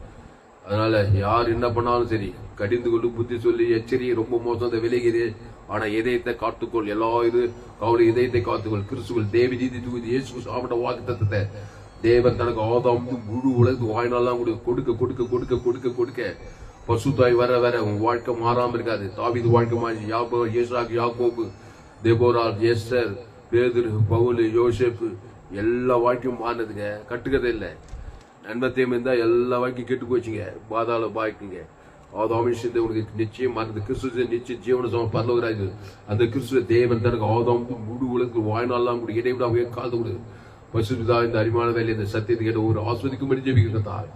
A: அதனால யார் என்ன பண்ணாலும் சரி கடிந்து கொண்டு புத்தி சொல்லி எச்சரி, ரொம்ப மோசம் விலகிது. ஆனா இதயத்தை காத்துக்கொள், எல்லா இது கவலை இதயத்தை காத்துக்கொள். கிறிஸ்துவல் தேவி நீதி தூதி இயேசு சாப்பிட்ட வாக்கு தத்தத்தை தேவன் தனக்கு ஆதாம் முழு உலகத்துக்கு வாய்நாள்லாம் கொடுக்க கொடுக்க கொடுக்க கொடுக்க கொடுக்க பசுத்தாய் வர வர உன் வாழ்க்கை மாறாம இருக்காது. தாவீது வாழ்க்கை மாறி, ஈசாக்கு, யாக்கோபு, தெபோரால், எஸ்தர், பேதுரு, பவுல், யோசேப்பு எல்லா வாழ்க்கையும் மாறினதுங்க. கட்டுக்கதை இல்லை. நன்மத்தையும் இருந்தா எல்லா வாழ்க்கையும் கெட்டு போச்சுங்க. பாதாள பாய்க்குங்க. ஆதாம் உனக்கு நிச்சயம் மாறுது. கிறிஸ்துவ நிச்சயம் ஜீவன பரலோகராஜ். அந்த கிறிஸ்துவ தேவன் தனக்கு ஆதாம் முழு உலகத்துக்கு வாழ்நாள்லாம் கூட இடைவிடாம காலத்து கொடு. பசுதா இந்த அறிமான வேலை இந்த சத்தியத்தை கேட்ட ஒரு ஆஸ்வதிக்கும்படி ஜெபிக்கிறதால்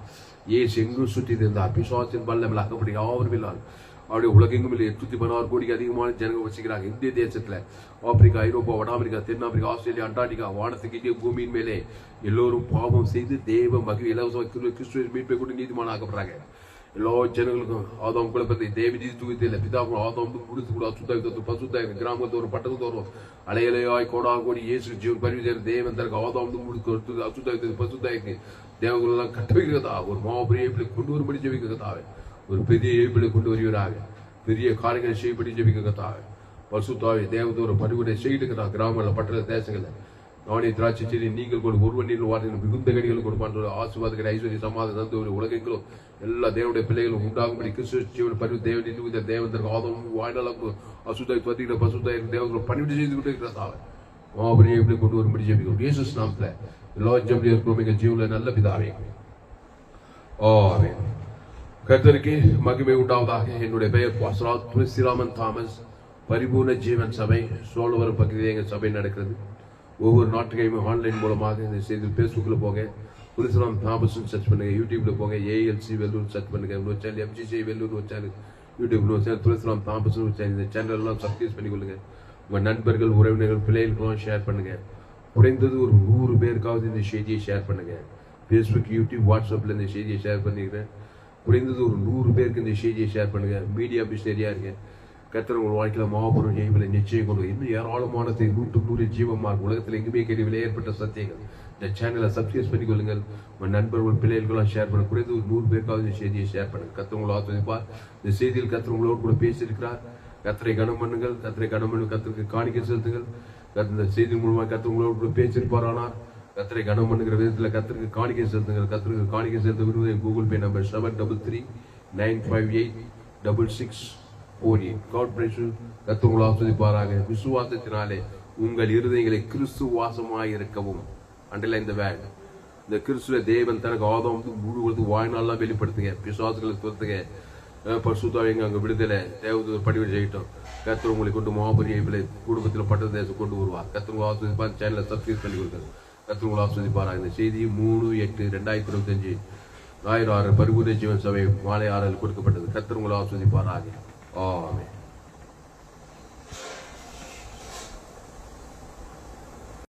A: ஏசு எங்கும் சுற்றி இருந்தார். பிசாசின் வல்லமையில் அகப்படி யாவரும் இல்லார். அவருடைய உலகெங்கும் இல்லை. 816 கோடிக்கு அதிகமான ஜனங்கள் வசிக்கிறாங்க. இந்திய தேசத்துல, ஆப்பிரிக்கா, ஐரோப்பா, வட அமெரிக்கா, தென்னாப்பிரிக்கா, ஆஸ்திரேலியா, அண்டார்டிகா, வானத்துக்கு இந்திய பூமியின் மேலே எல்லோரும் பாவம் செய்து தேவ மகிழ் இலவச கிறிஸ்துவ மீட்பை கொண்டு நீதிமான ஆக்கப்படுறாங்க. எல்லா ஜனங்களுக்கும் ஆதாம் குழப்பத்தை தேவி நீதி தூக்கத்தில் பிதாவும் ஆதாம் முடித்து கூட அசுத்தாய் பசுத்தாய் கிராமத்தோறும் பட்டணத்தோறும் அலையலையாய் கோடா கோடி இயேசு ஜீவன் பரிவு தேவன் தனக்கு ஆதாம் முடித்து அசுத்தாய் பசுத்தாய்க்கு தேவங்களெல்லாம் கட்ட வைக்கிறதா ஒரு மாபெரிய ஏப்பிலை கொண்டு வரும்படி ஜெபிக்கிறதாவே ஒரு பெரிய ஏப்பிலை கொண்டு வருவராக பெரிய காரியங்களை செய்யப்படி ஜெபிக்கிறதாவே பசுத்தாவை தேவத்தோட பரிவுரை செய்துக்கிறா. கிராமங்களில் பட்டண தேசங்களில் நானே திராட்சை செடி நீங்கள் கொண்டு ஒருவன் நீர் வார்த்தை மிகுந்த கனிகள் கொடுப்பான். ஆசீர்வாதங்கள், ஐஸ்வர்ய, சமாதானம் தந்து ஒரு உலகெங்கிலும் எல்லா தேவனுடைய பிள்ளைகளும் உண்டாகும்படி கிறிஸ்துவ ஜீவன் பரிவு தேவன் தேவன் ஆதம் வாய்நாளுக்கு அசுத்தாய் பத்திக்கிற பசுத்தாய் தேவர்கள் பணிவிட்டு செய்து கொண்டு இருக்கிறதா மாபெரிய எப்படி கொண்டு வரும்படி ஜெபிக்கிறோம். இயேசு நாமத்துல எல்லா ஜெபியா இருக்கிறோம் ஜீவன நல்ல பிதாவே. ஆமென். கர்த்தருக்கு மகிமை உண்டாவதாக. என்னுடைய பெயர் பாஸ்டர் துளசிராமன் தாமஸ். பரிபூர்ண ஜீவன் சபை சோழவரம் பகுதியில் எங்கள் சபை நடக்கிறது. ஒவ்வொரு நாட்டுக்கையுமே ஆன்லைன் மூலமாக இந்த செய்தி ஃபேஸ்புக்கில் போங்க, துளசிராம் தாமஸ் சர்ச் பண்ணுங்க. யூடியூப்ல போங்க, ஏஎல்சி வெல்லூர் சர்ச் பண்ணுங்க. இன்னொரு சேனல் எம்ஜிசி வெல்லூர் ஒரு சேனல், யூடியூப்ல ஒரு சேனல் துளசிராம் தாமஸ் ஒரு சேனல். இந்த சேனல்லாம் சப்ஸ்கிரைப் பண்ணிக்கொள்ளுங்க. உங்க நண்பர்கள், உறவினர்கள், பிள்ளைகளுக்கெல்லாம் ஷேர் பண்ணுங்க. குறைந்தது ஒரு 100 பேருக்காவது இந்த செய்தியை ஷேர் பண்ணுங்க. ஃபேஸ்புக், யூடியூப், வாட்ஸ்அப்ல இந்த செய்தியை ஷேர் பண்ணிக்கிறேன். குறைந்தது ஒரு 100 பேருக்கு இந்த செய்தியை ஷேர் பண்ணுங்க. மீடியா மிஷனரியா இருங்க. கர்த்தர் உங்கள் வாழ்க்கையில் மாபெரும் ஜெயங்களை நிச்சயம் கொண்டு இன்னும் ஏராளமானதை 100 ஜீவமாக உலகத்தில் எங்குமே கேள்வியில் ஏற்பட்ட சத்தியங்கள். இந்த சேனலை சப்ஸ்கிரைப் பண்ணிக்கொள்ளுங்கள். உங்கள் நண்பர்கள், பிள்ளைகளுக்கெல்லாம் ஷேர் பண்ண. குறைந்து ஒரு 100 பேருக்காவது இந்த செய்தியை ஷேர் பண்ணுங்க. கர்த்தர் உங்களை ஆஸ்வதிப்பார். இந்த செய்தியில் கர்த்தர் உங்களோடு கூட பேசியிருக்கிறார். கர்த்தரை கனம் பண்ணுங்கள். கர்த்தரை கனம் பண்ணி கர்த்தருக்கு காணிக்கை செலுத்துங்கள். இந்த செய்தி மூலமாக கர்த்தர் உங்களோடு கூட பேசியிருப்பார். ஆனால் கர்த்தரை கனம் பண்ணுகிற விதத்தில் கர்த்தருக்கு காணிக்கை செலுத்துங்கள். கர்த்தருக்கு காணிக்கை செலுத்த விரும்புவது Google Pay number 733-958-6648. God bless you. கர்த்தர் உங்களை ஆசீர்வதிப்பாராக. விசுவாசத்தினாலே உங்கள் இருதயங்களை கிறிஸ்து வாசமாய் இருக்கவும். அண்டர்லைன் தி வேர்ட். இந்த கிறிஸ்துவ தேவன் தனக்கு ஆதாம் முழு வாழ்நாள்லாம் வெளிப்படுத்துங்க. பிசாசுகளை துரத்துங்க. பரிசுத்தாவிங்க அங்க விடுதலை தேவதூர் படிவு செய்யட்டும். கர்த்தர் உங்களை கொண்டு மாபெரிய குடும்பத்தில் பட்ட தேசம் கொண்டு வருவார். கர்த்தர் உங்களை ஆஸ்வதிப்பார். சேனலை சப்ஸ்கிரைப் பண்ணி கொடுக்குறது. கர்த்தர் உங்களை ஆஸ்வதிப்பார். இந்த செய்தி 3/8/2025 ஞாயிறு 6 பரிபூர்ண ஜீவன் சபை மாலை 6 கொடுக்கப்பட்டது. கர்த்தர் உங்களை ஆஸ்வதிப்பாராக. ஆமென்.